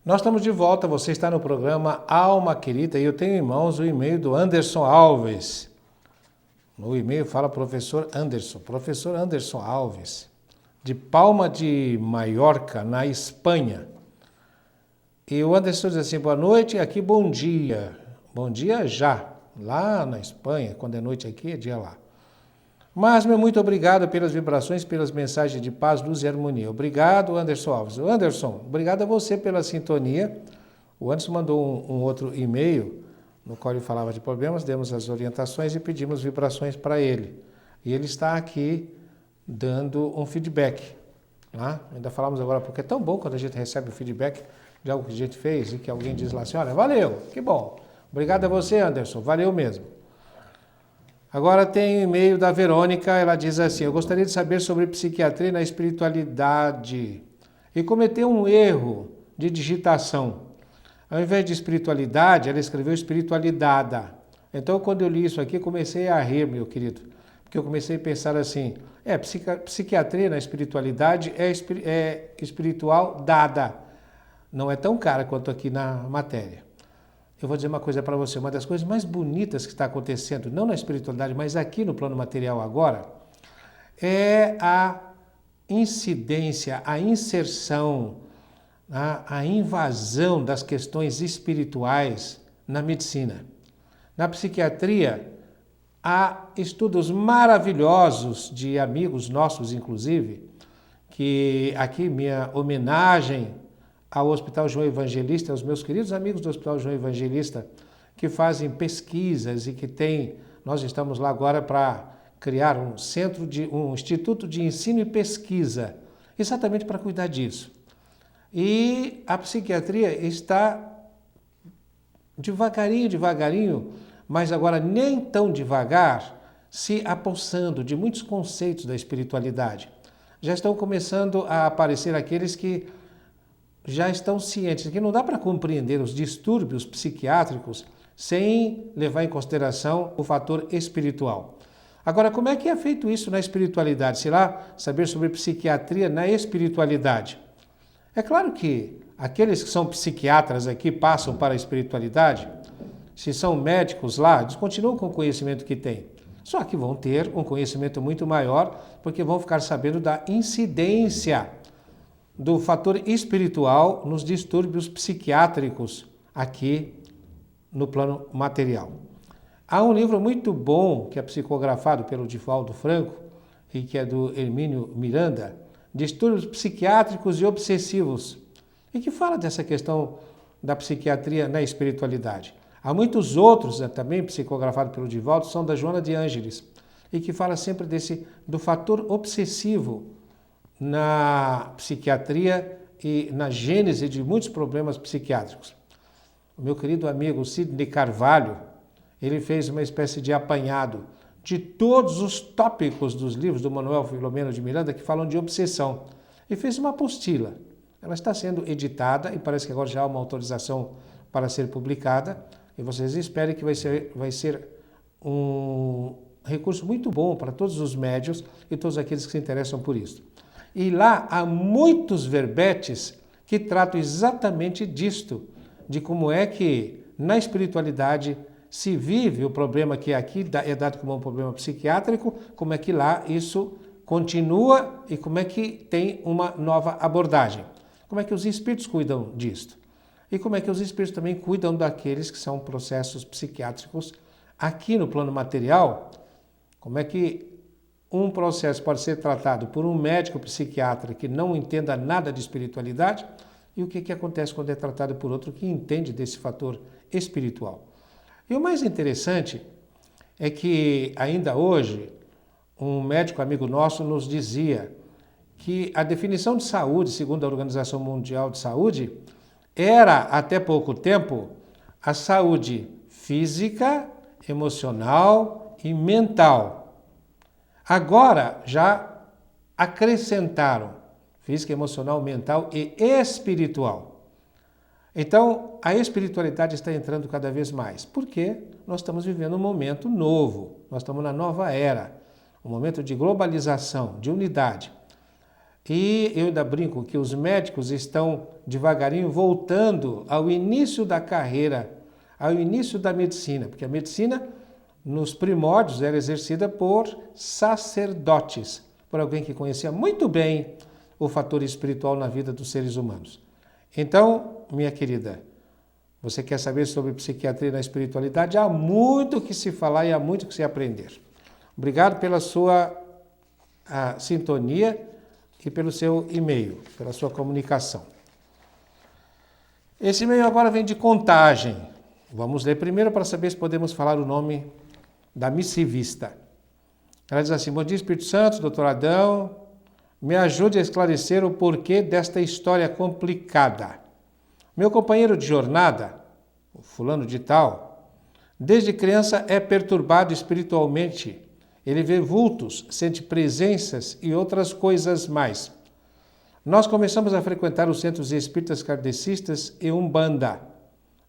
Nós estamos de volta, você está no programa Alma Querida e eu tenho em mãos o e-mail do Anderson Alves. No e-mail fala professor Anderson Alves, de Palma de Mallorca, na Espanha. E o Anderson diz assim, boa noite, aqui bom dia. Bom dia já, lá na Espanha, quando é noite aqui é dia lá. Mas, meu muito obrigado pelas vibrações, pelas mensagens de paz, luz e harmonia. Obrigado, Anderson Alves. Anderson, obrigado a você pela sintonia. O Anderson mandou um outro e-mail, no qual ele falava de problemas, demos as orientações e pedimos vibrações para ele. E ele está aqui dando um feedback. Tá? Ainda falamos agora, porque é tão bom quando a gente recebe o feedback de algo que a gente fez e que alguém diz lá assim, olha, valeu, que bom. Obrigado a você, Anderson, valeu mesmo. Agora tem o e-mail da Verônica, ela diz assim, eu gostaria de saber sobre psiquiatria na espiritualidade. E cometeu um erro de digitação. Ao invés de espiritualidade, ela escreveu espiritualidada. Então, quando eu li isso aqui, comecei a rir, meu querido. Porque eu comecei a pensar assim, psiquiatria na espiritualidade é espiritual dada. Não é tão cara quanto aqui na matéria. Eu vou dizer uma coisa para você, uma das coisas mais bonitas que está acontecendo, não na espiritualidade, mas aqui no plano material agora, é a incidência, a inserção, a invasão das questões espirituais na medicina. Na psiquiatria, há estudos maravilhosos de amigos nossos, inclusive, que aqui minha homenagem ao Hospital João Evangelista, aos meus queridos amigos do Hospital João Evangelista, que fazem pesquisas e que tem, nós estamos lá agora para criar um instituto de ensino e pesquisa, exatamente para cuidar disso. E a psiquiatria está devagarinho, mas agora nem tão devagar, se apossando de muitos conceitos da espiritualidade. Já estão começando a aparecer aqueles que já estão cientes que não dá para compreender os distúrbios psiquiátricos sem levar em consideração o fator espiritual. Agora, como é que é feito isso na espiritualidade? Sei lá, saber sobre psiquiatria na espiritualidade. É claro que aqueles que são psiquiatras aqui passam para a espiritualidade, se são médicos lá, eles continuam com o conhecimento que têm. Só que vão ter um conhecimento muito maior, porque vão ficar sabendo da incidência do fator espiritual nos distúrbios psiquiátricos aqui no plano material. Há um livro muito bom que é psicografado pelo Divaldo Franco e que é do Hermínio Miranda, Distúrbios Psiquiátricos e Obsessivos, e que fala dessa questão da psiquiatria na espiritualidade. Há muitos outros também psicografados pelo Divaldo, são da Joana de Ângeles, e que fala sempre do fator obsessivo na psiquiatria e na gênese de muitos problemas psiquiátricos. O meu querido amigo Sidney Carvalho, ele fez uma espécie de apanhado de todos os tópicos dos livros do Manuel Filomeno de Miranda que falam de obsessão. E fez uma apostila. Ela está sendo editada e parece que agora já há uma autorização para ser publicada. E vocês esperem que vai ser um recurso muito bom para todos os médios e todos aqueles que se interessam por isso. E lá há muitos verbetes que tratam exatamente disto, de como é que na espiritualidade se vive o problema que aqui é dado como um problema psiquiátrico, como é que lá isso continua e como é que tem uma nova abordagem. Como é que os espíritos cuidam disto? E como é que os espíritos também cuidam daqueles que são processos psiquiátricos aqui no plano material? Como é que um processo pode ser tratado por um médico psiquiatra que não entenda nada de espiritualidade e o que acontece quando é tratado por outro que entende desse fator espiritual. E o mais interessante é que ainda hoje um médico amigo nosso nos dizia que a definição de saúde, segundo a Organização Mundial de Saúde, era até pouco tempo a saúde física, emocional e mental. Agora já acrescentaram física, emocional, mental e espiritual. Então, a espiritualidade está entrando cada vez mais. Por quê? Nós estamos vivendo um momento novo. Nós estamos na nova era. Um momento de globalização, de unidade. E eu ainda brinco que os médicos estão devagarinho voltando ao início da carreira, ao início da medicina, porque a medicina, nos primórdios, era exercida por sacerdotes, por alguém que conhecia muito bem o fator espiritual na vida dos seres humanos. Então, minha querida, você quer saber sobre psiquiatria na espiritualidade? Há muito que se falar e há muito que se aprender. Obrigado pela sua sintonia e pelo seu e-mail, pela sua comunicação. Esse e-mail agora vem de Contagem. Vamos ler primeiro para saber se podemos falar o nome da missivista. Ela diz assim: bom dia, Espírito Santo, doutor Adão, me ajude a esclarecer o porquê desta história complicada. Meu companheiro de jornada, o fulano de tal, desde criança é perturbado espiritualmente. Ele vê vultos, sente presenças e outras coisas mais. Nós começamos a frequentar os centros espíritas kardecistas e Umbanda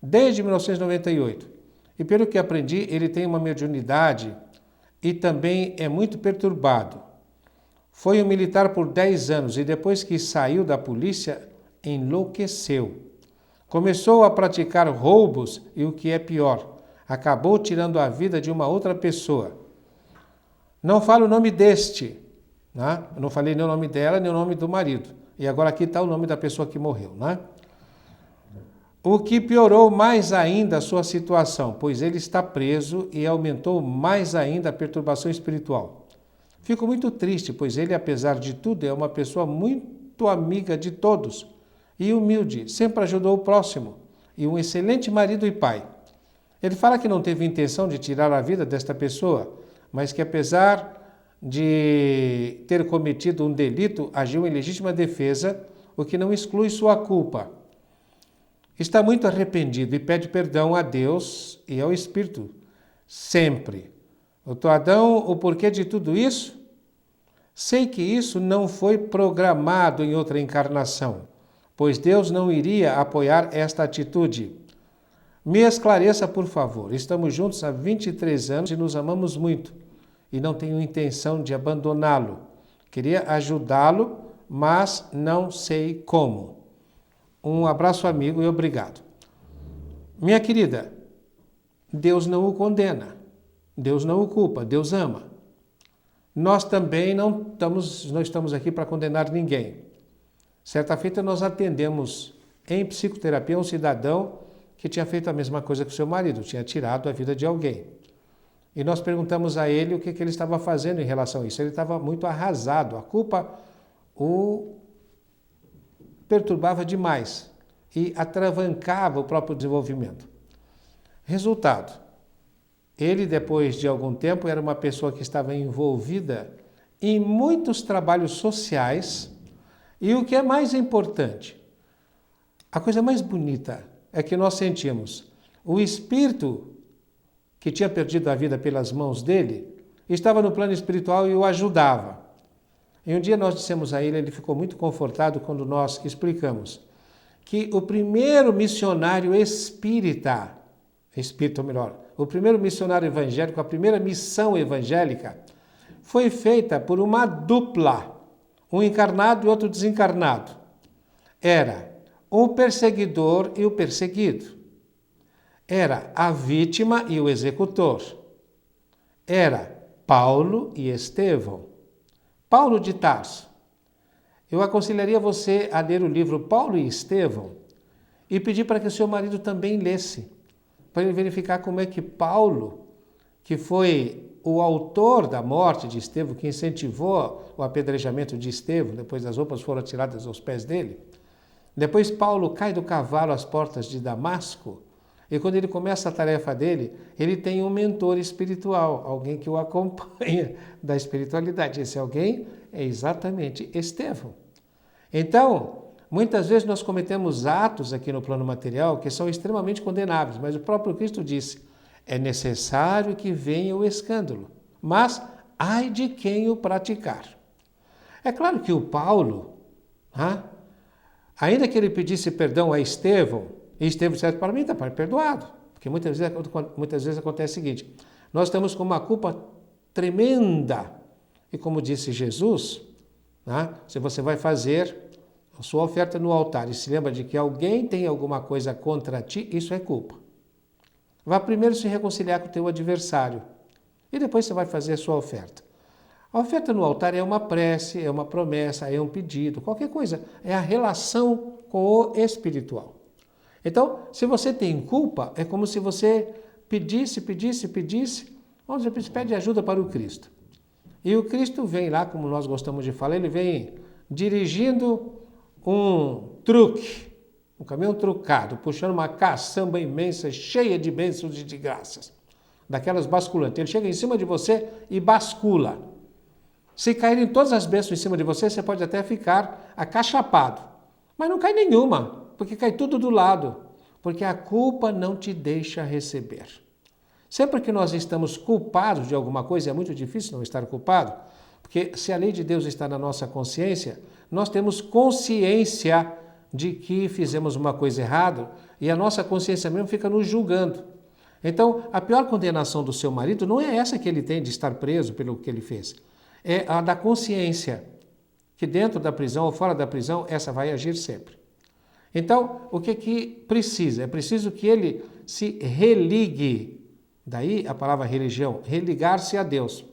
desde 1998. E pelo que aprendi, ele tem uma mediunidade e também é muito perturbado. Foi um militar por 10 anos e depois que saiu da polícia, enlouqueceu. Começou a praticar roubos e, o que é pior, acabou tirando a vida de uma outra pessoa. Não falo o nome deste, né? Eu não falei nem o nome dela, nem o nome do marido. E agora aqui está o nome da pessoa que morreu, né? O que piorou mais ainda a sua situação, pois ele está preso e aumentou mais ainda a perturbação espiritual. Fico muito triste, pois ele, apesar de tudo, é uma pessoa muito amiga de todos e humilde, sempre ajudou o próximo e um excelente marido e pai. Ele fala que não teve intenção de tirar a vida desta pessoa, mas que apesar de ter cometido um delito, agiu em legítima defesa, o que não exclui sua culpa. Está muito arrependido e pede perdão a Deus e ao Espírito, sempre. Doutor Adão, o porquê de tudo isso? Sei que isso não foi programado em outra encarnação, pois Deus não iria apoiar esta atitude. Me esclareça, por favor. Estamos juntos há 23 anos e nos amamos muito, e não tenho intenção de abandoná-lo. Queria ajudá-lo, mas não sei como. Um abraço, amigo, e obrigado. Minha querida, Deus não o condena, Deus não o culpa, Deus ama. Nós também não estamos aqui para condenar ninguém. Certa feita nós atendemos em psicoterapia um cidadão que tinha feito a mesma coisa que o seu marido, tinha tirado a vida de alguém. E nós perguntamos a ele o que ele estava fazendo em relação a isso. Ele estava muito arrasado, a culpa o perturbava demais e atravancava o próprio desenvolvimento. Resultado, ele, depois de algum tempo, era uma pessoa que estava envolvida em muitos trabalhos sociais e o que é mais importante, a coisa mais bonita é que nós sentimos o espírito que tinha perdido a vida pelas mãos dele estava no plano espiritual e o ajudava. E um dia nós dissemos a ele ficou muito confortado quando nós explicamos que o primeiro missionário espírita, ou melhor, o primeiro missionário evangélico, a primeira missão evangélica, foi feita por uma dupla, um encarnado e outro desencarnado. Era um perseguidor e o perseguido. Era a vítima e o executor. Era Paulo e Estevão. Paulo de Tarso. Eu aconselharia você a ler o livro Paulo e Estevão e pedir para que o seu marido também lesse, para ele verificar como é que Paulo, que foi o autor da morte de Estevão, que incentivou o apedrejamento de Estevão, depois as roupas foram tiradas aos pés dele. Depois Paulo cai do cavalo às portas de Damasco, e quando ele começa a tarefa dele, ele tem um mentor espiritual, alguém que o acompanha da espiritualidade. Esse alguém é exatamente Estevão. Então, muitas vezes nós cometemos atos aqui no plano material que são extremamente condenáveis, mas o próprio Cristo disse, é necessário que venha o escândalo, mas ai de quem o praticar. É claro que o Paulo, ainda que ele pedisse perdão a Estevão, e Estevão disse, para mim está perdoado, porque muitas vezes acontece o seguinte, nós estamos com uma culpa tremenda, e como disse Jesus, né? Se você vai fazer a sua oferta no altar e se lembra de que alguém tem alguma coisa contra ti, isso é culpa. Vá primeiro se reconciliar com o teu adversário e depois você vai fazer a sua oferta. A oferta no altar é uma prece, é uma promessa, é um pedido, qualquer coisa. É a relação com o espiritual. Então, se você tem culpa, é como se você pedisse, onde você pede ajuda para o Cristo. E o Cristo vem lá, como nós gostamos de falar, ele vem dirigindo um truque, um caminhão trucado, puxando uma caçamba imensa, cheia de bênçãos e de graças, daquelas basculantes. Ele chega em cima de você e bascula. Se caírem todas as bênçãos em cima de você, você pode até ficar acachapado. Mas não cai nenhuma, porque cai tudo do lado. Porque a culpa não te deixa receber. Sempre que nós estamos culpados de alguma coisa, é muito difícil não estar culpado, porque se a lei de Deus está na nossa consciência, nós temos consciência de que fizemos uma coisa errada e a nossa consciência mesmo fica nos julgando. Então, a pior condenação do seu marido não é essa que ele tem de estar preso pelo que ele fez. É a da consciência, que dentro da prisão ou fora da prisão, essa vai agir sempre. Então, o que precisa? É preciso que ele se religue. Daí a palavra religião, religar-se a Deus.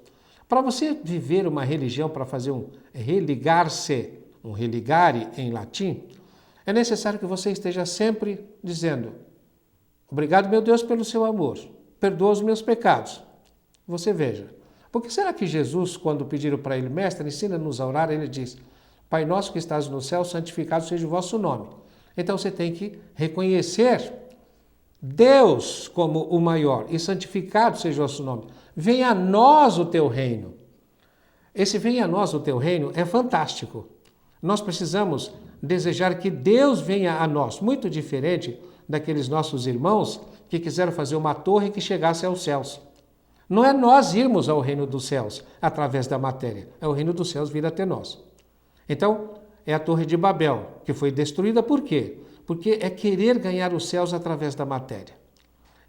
Para você viver uma religião, para fazer um religar-se, um religare em latim, é necessário que você esteja sempre dizendo: obrigado, meu Deus, pelo seu amor, perdoa os meus pecados. Você veja. Porque será que Jesus, quando pediram para ele, mestre, ensina-nos a orar, ele diz: Pai nosso que estás no céu, santificado seja o vosso nome. Então você tem que reconhecer Deus como o maior e santificado seja o vosso nome. Venha a nós o teu reino. Esse venha a nós o teu reino é fantástico. Nós precisamos desejar que Deus venha a nós, muito diferente daqueles nossos irmãos que quiseram fazer uma torre que chegasse aos céus. Não é nós irmos ao reino dos céus através da matéria, é o reino dos céus vir até nós. Então, é a Torre de Babel, que foi destruída por quê? Porque é querer ganhar os céus através da matéria.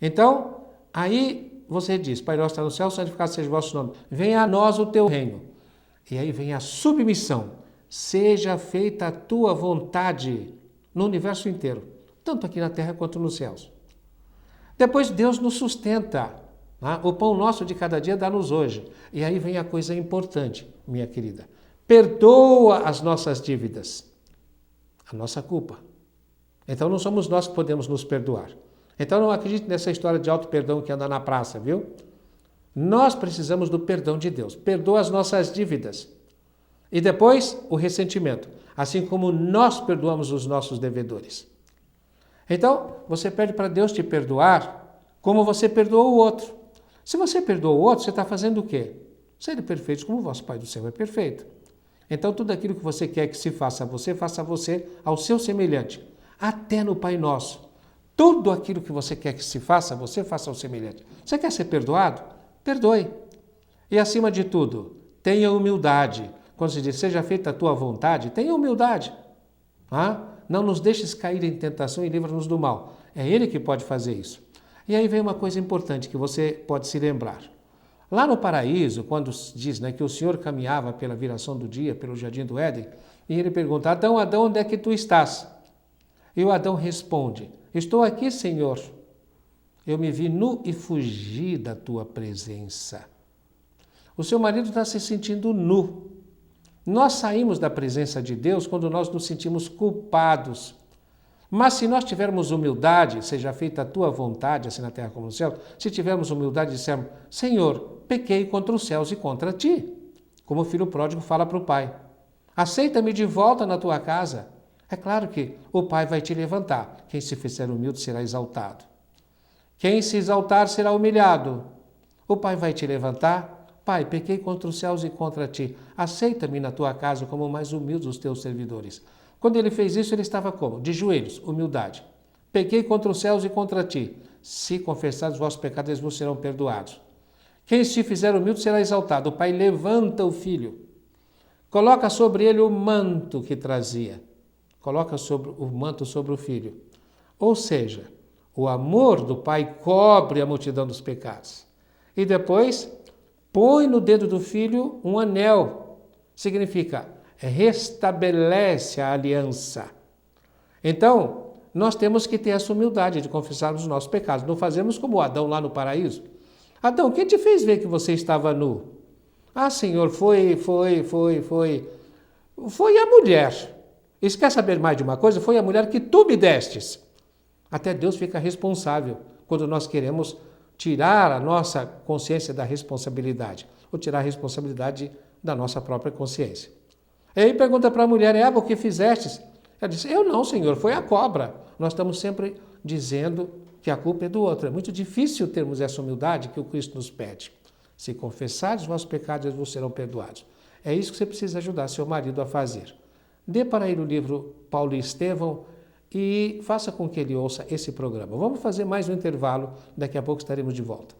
Então, aí você diz: Pai nosso que está no céu, santificado seja o vosso nome. Venha a nós o teu reino. E aí vem a submissão. Seja feita a tua vontade no universo inteiro, tanto aqui na terra quanto nos céus. Depois Deus nos sustenta. Né? O pão nosso de cada dia dá-nos hoje. E aí vem a coisa importante, minha querida. Perdoa as nossas dívidas, a nossa culpa. Então não somos nós que podemos nos perdoar. Então não acredite nessa história de auto-perdão que anda na praça, viu? Nós precisamos do perdão de Deus. Perdoa as nossas dívidas. E depois o ressentimento, assim como nós perdoamos os nossos devedores. Então você pede para Deus te perdoar como você perdoou o outro. Se você perdoou o outro, você está fazendo o quê? Sede perfeitos como o vosso Pai do céu é perfeito. Então, tudo aquilo que você quer que se faça a você ao seu semelhante. Até no Pai Nosso. Tudo aquilo que você quer que se faça a você, faça ao semelhante. Você quer ser perdoado? Perdoe. E, acima de tudo, tenha humildade. Quando se diz, seja feita a tua vontade, tenha humildade. Não nos deixes cair em tentação e livra-nos do mal. É Ele que pode fazer isso. E aí vem uma coisa importante que você pode se lembrar. Lá no paraíso, quando diz que o Senhor caminhava pela viração do dia, pelo jardim do Éden, e ele pergunta: Adão, Adão, onde é que tu estás? E o Adão responde: estou aqui, Senhor. Eu me vi nu e fugi da tua presença. O seu marido está se sentindo nu. Nós saímos da presença de Deus quando nós nos sentimos culpados. Mas se nós tivermos humildade, seja feita a tua vontade, assim na terra como no céu, se tivermos humildade e dissermos: Senhor, pequei contra os céus e contra ti. Como o filho pródigo fala para o pai: aceita-me de volta na tua casa. É claro que o pai vai te levantar. Quem se fizer humilde será exaltado. Quem se exaltar será humilhado. O pai vai te levantar: Pai, pequei contra os céus e contra ti. Aceita-me na tua casa como o mais humilde dos teus servidores. Quando ele fez isso, ele estava como? De joelhos, humildade. Pequei contra os céus e contra ti. Se confessares os vossos pecados, eles vos serão perdoados. Quem se fizer humilde será exaltado. O pai levanta o filho. Coloca sobre ele o manto que trazia. Coloca o manto sobre o filho. Ou seja, o amor do pai cobre a multidão dos pecados. E depois, põe no dedo do filho um anel. Significa, restabelece a aliança. Então, nós temos que ter essa humildade de confessarmos os nossos pecados. Não fazemos como Adão lá no paraíso. Adão, quem te fez ver que você estava nu? Ah, Senhor, foi a mulher. E se quer saber mais de uma coisa? Foi a mulher que tu me destes. Até Deus fica responsável quando nós queremos tirar a nossa consciência da responsabilidade, ou tirar a responsabilidade da nossa própria consciência. E aí pergunta para a mulher, Eva, o que fizestes? Ela diz, eu não, Senhor, foi a cobra. Nós estamos sempre dizendo que a culpa é do outro. É muito difícil termos essa humildade que o Cristo nos pede. Se confessares os vossos pecados, eles vos serão perdoados. É isso que você precisa ajudar seu marido a fazer. Dê para ele o livro Paulo e Estevão e faça com que ele ouça esse programa. Vamos fazer mais um intervalo, daqui a pouco estaremos de volta.